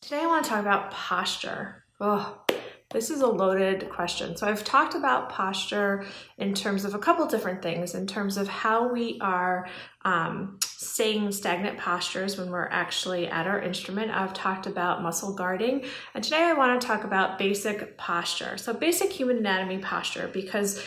Today I want to talk about posture. Oh, this is a loaded question. So I've talked about posture in terms of a couple different things, in terms of how we are staying stagnant postures when we're actually at our instrument. I've talked about muscle guarding, and today I want to talk about basic posture. So basic human anatomy posture, because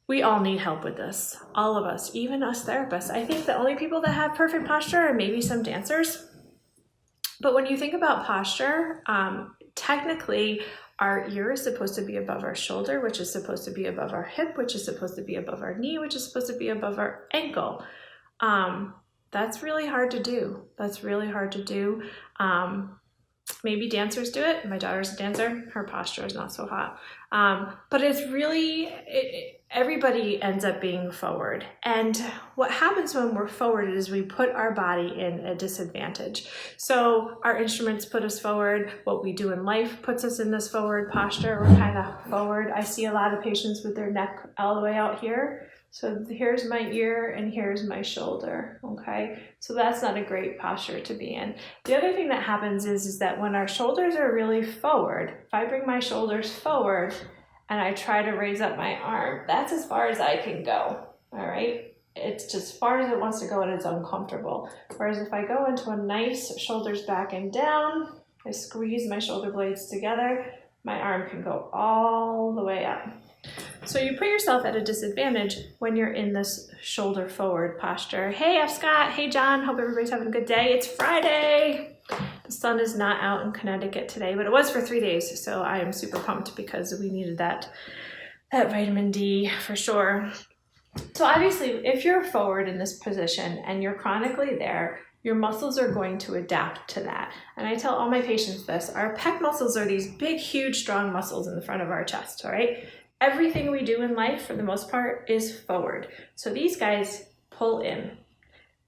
we all need help with this. All of us, even us therapists. I think the only people that have perfect posture are maybe some dancers. But when you think about posture, technically our ear is supposed to be above our shoulder, which is supposed to be above our hip, which is supposed to be above our knee, which is supposed to be above our ankle. That's really hard to do. Maybe dancers do it. My daughter's a dancer. Her posture is not so hot. But it's really, everybody ends up being forward. And what happens when we're forward is we put our body in a disadvantage. So our instruments put us forward. What we do in life puts us in this forward posture. We're kind of forward. I see a lot of patients with their neck all the way out here. So here's my ear and here's my shoulder, okay? So that's not a great posture to be in. The other thing that happens is that when our shoulders are really forward, if I bring my shoulders forward and I try to raise up my arm, that's as far as I can go, all right? It's just as far as it wants to go and it's uncomfortable. Whereas if I go into a nice shoulders back and down, I squeeze my shoulder blades together, my arm can go all the way up. So you put yourself at a disadvantage when you're in this shoulder forward posture. Hey, F. Scott. Hey, John. Hope everybody's having a good day. It's Friday. The sun is not out in Connecticut today, but it was for 3 days. So I am super pumped because we needed that vitamin D for sure. So obviously, if you're forward in this position and you're chronically there, your muscles are going to adapt to that. And I tell all my patients this, our pec muscles are these big, huge, strong muscles in the front of our chest, all right? Everything we do in life, for the most part, is forward. So these guys pull in.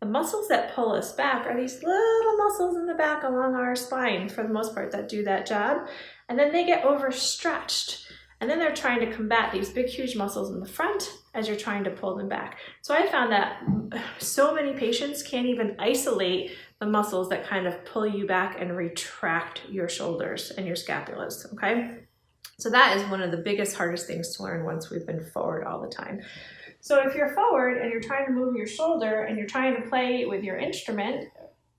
The muscles that pull us back are these little muscles in the back along our spine, for the most part, that do that job. And then they get overstretched. And then they're trying to combat these big, huge muscles in the front as you're trying to pull them back. So I found that so many patients can't even isolate the muscles that kind of pull you back and retract your shoulders and your scapulas, okay? So that is one of the biggest, hardest things to learn once we've been forward all the time. So if you're forward and you're trying to move your shoulder and you're trying to play with your instrument,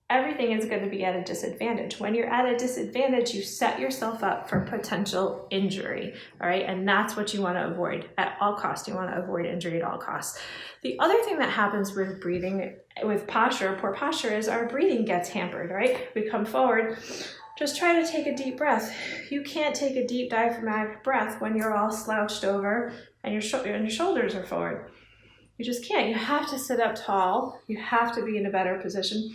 everything is going to be at a disadvantage. When you're at a disadvantage, you set yourself up for potential injury, all right? And that's what you want to avoid at all costs. You want to avoid injury at all costs. The other thing that happens with breathing, with posture, poor posture, is our breathing gets hampered, right? We come forward. Just try to take a deep breath. You can't take a deep diaphragmatic breath when you're all slouched over and your shoulders are forward. You just can't. You have to sit up tall. You have to be in a better position.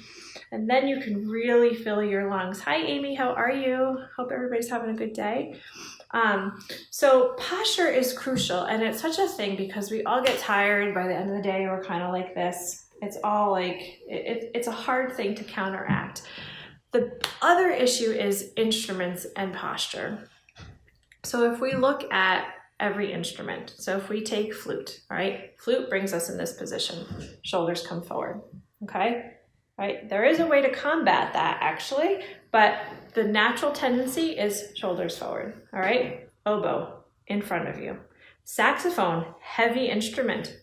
And then you can really fill your lungs. Hi, Amy. How are you? Hope everybody's having a good day. So posture is crucial, and it's such a thing because we all get tired by the end of the day. We're kind of like this. It's all like, it's a hard thing to counteract. The other issue is instruments and posture. So if we look at every instrument, so if we take flute, all right, flute brings us in this position, shoulders come forward, okay? All right, there is a way to combat that actually, but the natural tendency is shoulders forward, all right? Oboe in front of you. Saxophone, heavy instrument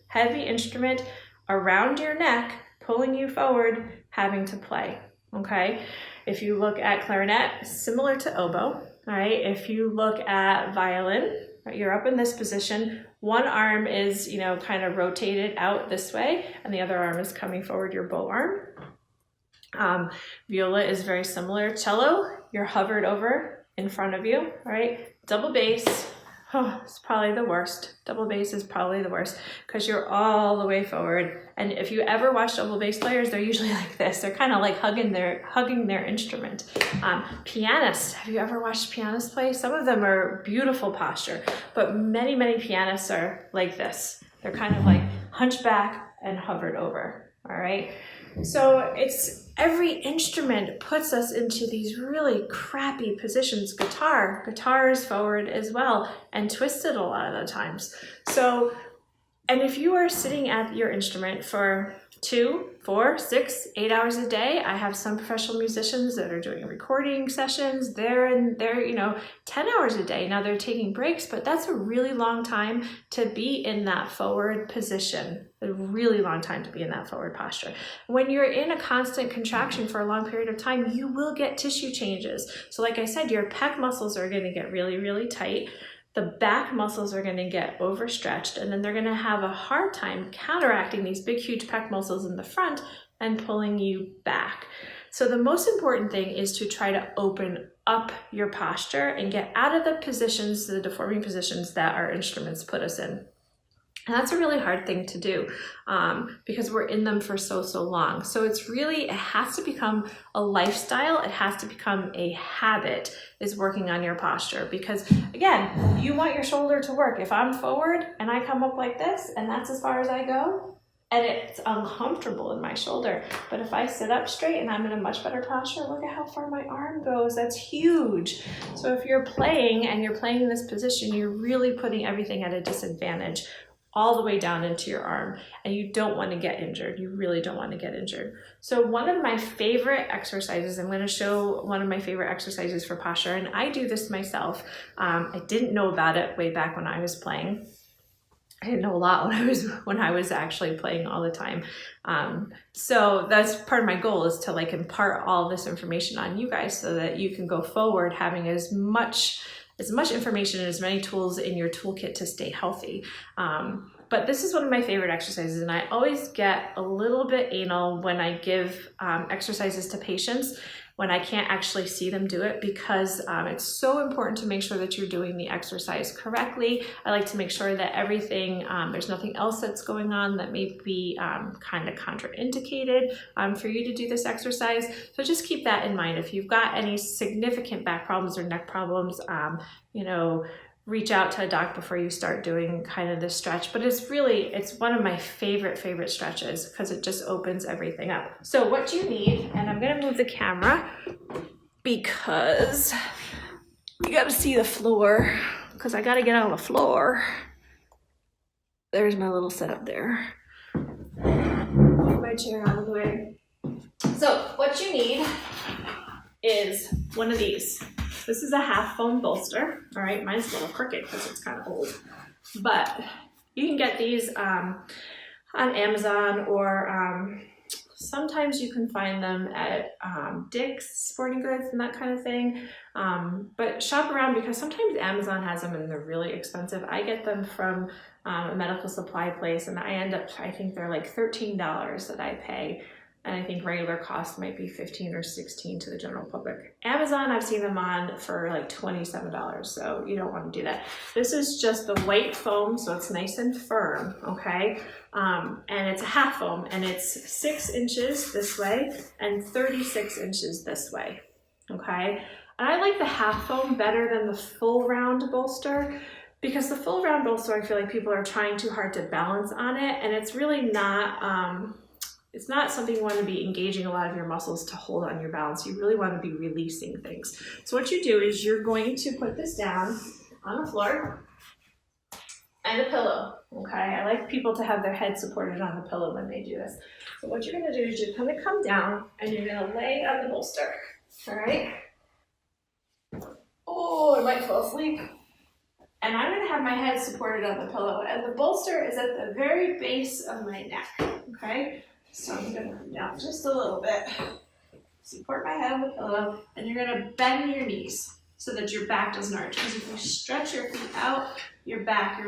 around your neck, pulling you forward, having to play. Okay, if you look at clarinet, similar to oboe, all right? If you look at violin, right, you're up in this position. One arm is, kind of rotated out this way, and the other arm is coming forward, your bow arm. Viola is very similar. Cello, you're hovered over in front of you, all right? Double bass, it's probably the worst. Double bass is probably the worst because you're all the way forward. And if you ever watch double bass players, they're usually like this. They're kind of like hugging their instrument. Pianists, have you ever watched pianists play? Some of them are beautiful posture, but many, many pianists are like this. They're kind of like hunchback and hovered over, all right? So it's every instrument puts us into these really crappy positions. Guitar is forward as well and twisted a lot of the times. So, and if you are sitting at your instrument for 2, 4, 6, 8 hours a day. I have some professional musicians that are doing recording sessions. They're 10 hours a day. Now they're taking breaks, but that's a really long time to be in that forward position. A really long time to be in that forward posture. When you're in a constant contraction for a long period of time, you will get tissue changes. So like I said, your pec muscles are going to get really, really tight. The back muscles are going to get overstretched, and then they're going to have a hard time counteracting these big, huge pec muscles in the front and pulling you back. So the most important thing is to try to open up your posture and get out of the positions, the deforming positions that our instruments put us in. And that's a really hard thing to do because we're in them for so long. So it has to become a lifestyle. It has to become a habit, is working on your posture. Because again, you want your shoulder to work. If I'm forward and I come up like this and that's as far as I go, and it's uncomfortable in my shoulder. But if I sit up straight and I'm in a much better posture, look at how far my arm goes. That's huge. So if you're playing and you're playing in this position, you're really putting everything at a disadvantage all the way down into your arm, and you don't want to get injured. You really don't want to get injured. So one of my favorite exercises, I'm going to show one of my favorite exercises for posture, and I do this myself. I didn't know about it way back when I was playing. I didn't know a lot when I was actually playing all the time. So that's part of my goal, is to like impart all this information on you guys so that you can go forward having as much information and as many tools in your toolkit to stay healthy. But this is one of my favorite exercises, and I always get a little bit anal when I give exercises to patients when I can't actually see them do it, because it's so important to make sure that you're doing the exercise correctly. I like to make sure that everything, there's nothing else that's going on that may be kind of contraindicated for you to do this exercise. So just keep that in mind. If you've got any significant back problems or neck problems, reach out to a doc before you start doing kind of this stretch. But it's one of my favorite stretches because it just opens everything up. So what you need, and I'm gonna move the camera because you gotta see the floor, because I gotta get on the floor. There's my little setup there. Move my chair out of the way. So what you need is one of these. This is a half foam bolster. All right, mine's a little crooked because it's kind of old, but you can get these on Amazon, or sometimes you can find them at Dick's Sporting Goods and that kind of thing. But shop around, because sometimes Amazon has them and they're really expensive. I get them from a medical supply place, and I think they're like $13 that I pay. And I think regular cost might be $15 or $16 to the general public. Amazon, I've seen them on for like $27, so you don't want to do that. This is just the white foam, so it's nice and firm, okay? And it's a half foam, and it's 6 inches this way and 36 inches this way, okay? And I like the half foam better than the full round bolster, because the full round bolster, I feel like people are trying too hard to balance on it, and it's really not, it's not something you want to be engaging a lot of your muscles to hold on your balance. You really want to be releasing things. So what you do is you're going to put this down on the floor and a pillow, okay? I like people to have their head supported on the pillow when they do this. So what you're going to do is you're going to come down and you're going to lay on the bolster, all right? Oh, I might fall asleep. And I'm going to have my head supported on the pillow, and the bolster is at the very base of my neck, okay? So I'm going to come down just a little bit, support my head on the pillow, and you're going to bend your knees so that your back doesn't arch. Because if you stretch your feet out, your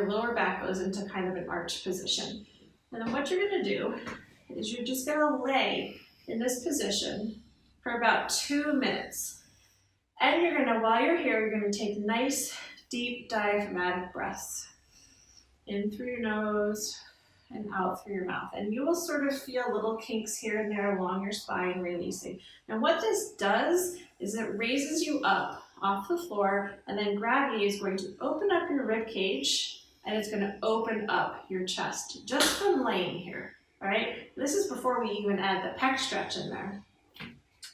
lower back goes into kind of an arch position. And then what you're going to do is you're just going to lay in this position for about 2 minutes. And you're going to, while you're here, you're going to take nice, deep diaphragmatic breaths in through your nose and out through your mouth. And you will sort of feel little kinks here and there along your spine releasing. And what this does is it raises you up off the floor, and then gravity is going to open up your rib cage, and it's going to open up your chest just from laying here, all right? This is before we even add the pec stretch in there.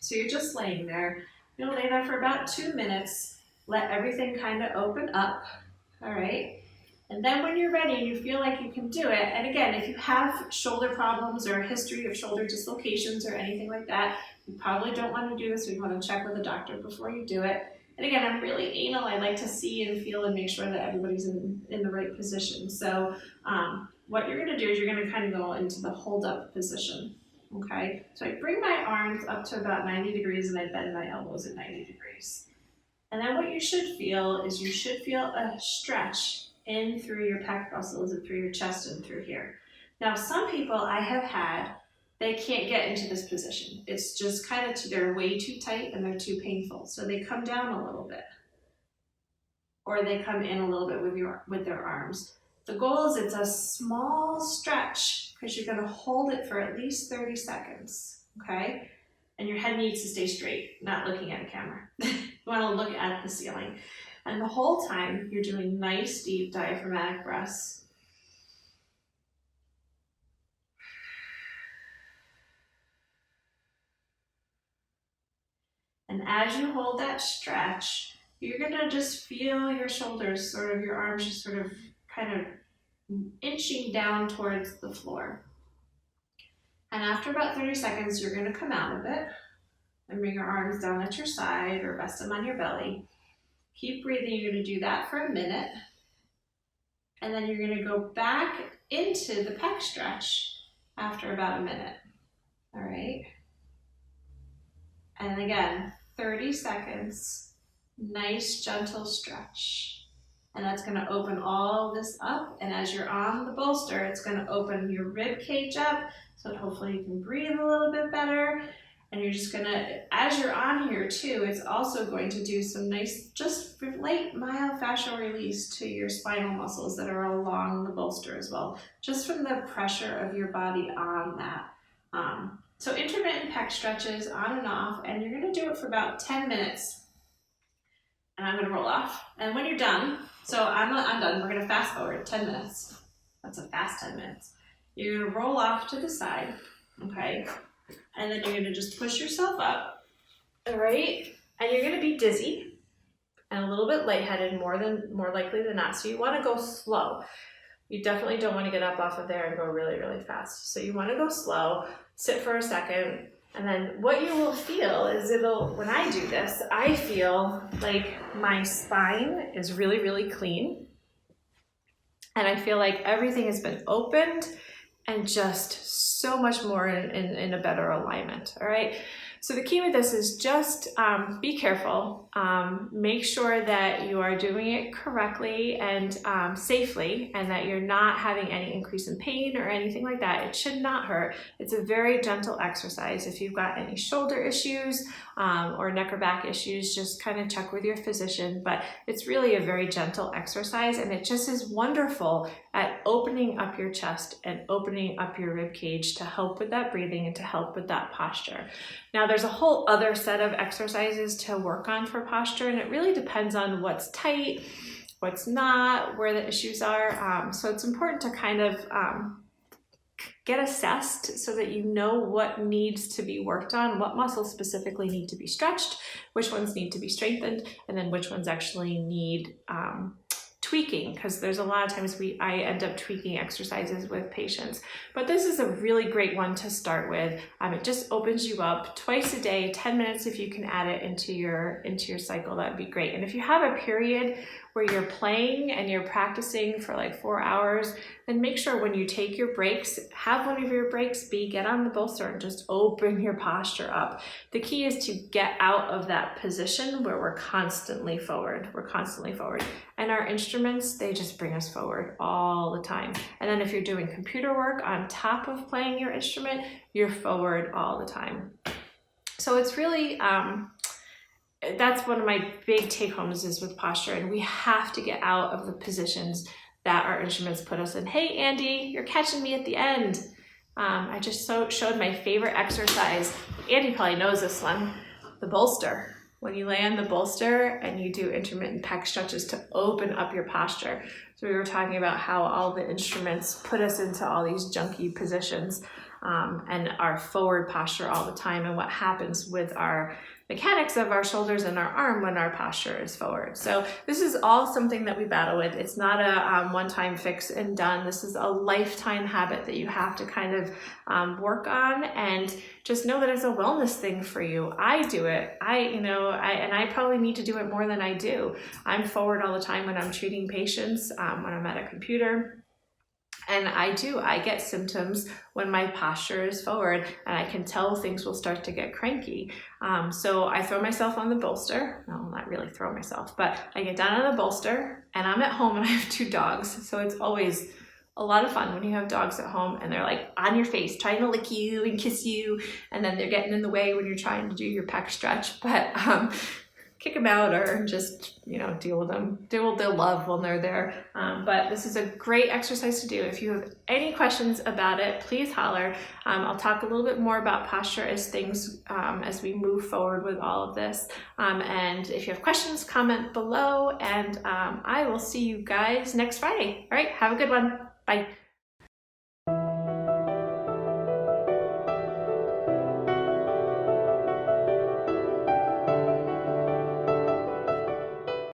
So you're just laying there. You'll lay there for about 2 minutes, let everything kind of open up, all right? And then when you're ready and you feel like you can do it, and again, if you have shoulder problems or a history of shoulder dislocations or anything like that, you probably don't want to do this, or you want to check with a doctor before you do it. And again, I'm really anal. I like to see and feel and make sure that everybody's in the right position. So what you're going to do is you're going to kind of go into the hold up position. Okay, so I bring my arms up to about 90 degrees and I bend my elbows at 90 degrees. And then what you should feel is you should feel a stretch in through your pec muscles and through your chest and through here. Now, some people I have had, they can't get into this position. It's just kind of, they're way too tight and they're too painful. So they come down a little bit, or they come in a little bit with their arms. The goal is it's a small stretch because you're going to hold it for at least 30 seconds, okay? And your head needs to stay straight, not looking at a camera. You want to look at the ceiling. And the whole time, you're doing nice, deep diaphragmatic breaths. And as you hold that stretch, you're going to just feel your shoulders, sort of your arms just sort of kind of inching down towards the floor. And after about 30 seconds, you're going to come out of it and bring your arms down at your side or rest them on your belly. Keep breathing. You're going to do that for a minute. And then you're going to go back into the pec stretch after about a minute. All right. And again, 30 seconds, nice gentle stretch. And that's going to open all this up. And as you're on the bolster, it's going to open your rib cage up. So hopefully you can breathe a little bit better. And you're just going to, as you're on here too, it's also going to do some nice, just light myofascial release to your spinal muscles that are along the bolster as well, just from the pressure of your body on that. So intermittent pec stretches on and off, and you're going to do it for about 10 minutes. And I'm going to roll off. And when you're done, so I'm done, we're going to fast forward 10 minutes. That's a fast 10 minutes. You're going to roll off to the side, okay? And then you're going to just push yourself up, all right? And you're going to be dizzy and a little bit lightheaded, more likely than not. So you want to go slow. You definitely don't want to get up off of there and go really, really fast. So you want to go slow, sit for a second, and then what you will feel is when I do this, I feel like my spine is really, really clean. And I feel like everything has been opened and just so much more in a better alignment, all right? So the key with this is just be careful. Make sure that you are doing it correctly and safely, and that you're not having any increase in pain or anything like that. It should not hurt. It's a very gentle exercise. If you've got any shoulder issues or neck or back issues, just kind of check with your physician. But it's really a very gentle exercise, and it just is wonderful at opening up your chest and opening up your rib cage to help with that breathing and to help with that posture. Now, there's a whole other set of exercises to work on for posture, and it really depends on what's tight, what's not, where the issues are. So it's important to kind of get assessed so that you know what needs to be worked on, what muscles specifically need to be stretched, which ones need to be strengthened, and then which ones actually need tweaking, because there's a lot of times I end up tweaking exercises with patients. But this is a really great one to start with. It just opens you up twice a day, 10 minutes if you can add it into your cycle, that'd be great. And if you have a period where you're playing and you're practicing for like 4 hours, then make sure when you take your breaks, have one of your breaks be get on the bolster and just open your posture up. The key is to get out of that position where we're constantly forward. And our instruments, they just bring us forward all the time. And then if you're doing computer work on top of playing your instrument, you're forward all the time. So it's really, that's one of my big take homes is with posture, and we have to get out of the positions that our instruments put us in. Hey, Andy, you're catching me at the end. I just showed my favorite exercise. Andy probably knows this one, the bolster. When you lay on the bolster and you do intermittent pec stretches to open up your posture. So we were talking about how all the instruments put us into all these junky positions. and our forward posture all the time, and what happens with our mechanics of our shoulders and our arm when our posture is forward. So this is all something that we battle with. It's not a one-time fix and done. This is a lifetime habit that you have to kind of work on, and just know that it's a wellness thing for you. I do it. I probably need to do it more than I do. I'm forward all the time when I'm treating patients, when I'm at a computer. And I get symptoms when my posture is forward, and I can tell things will start to get cranky. So I throw myself on the bolster. No, not really throw myself, but I get down on the bolster, and I'm at home and I have 2 dogs. So it's always a lot of fun when you have dogs at home and they're like on your face, trying to lick you and kiss you. And then they're getting in the way when you're trying to do your pec stretch. But kick them out, or just, deal with them. Deal with their love when they're there. But this is a great exercise to do. If you have any questions about it, please holler. I'll talk a little bit more about posture as we move forward with all of this. And if you have questions, comment below, and I will see you guys next Friday. All right, have a good one. Bye.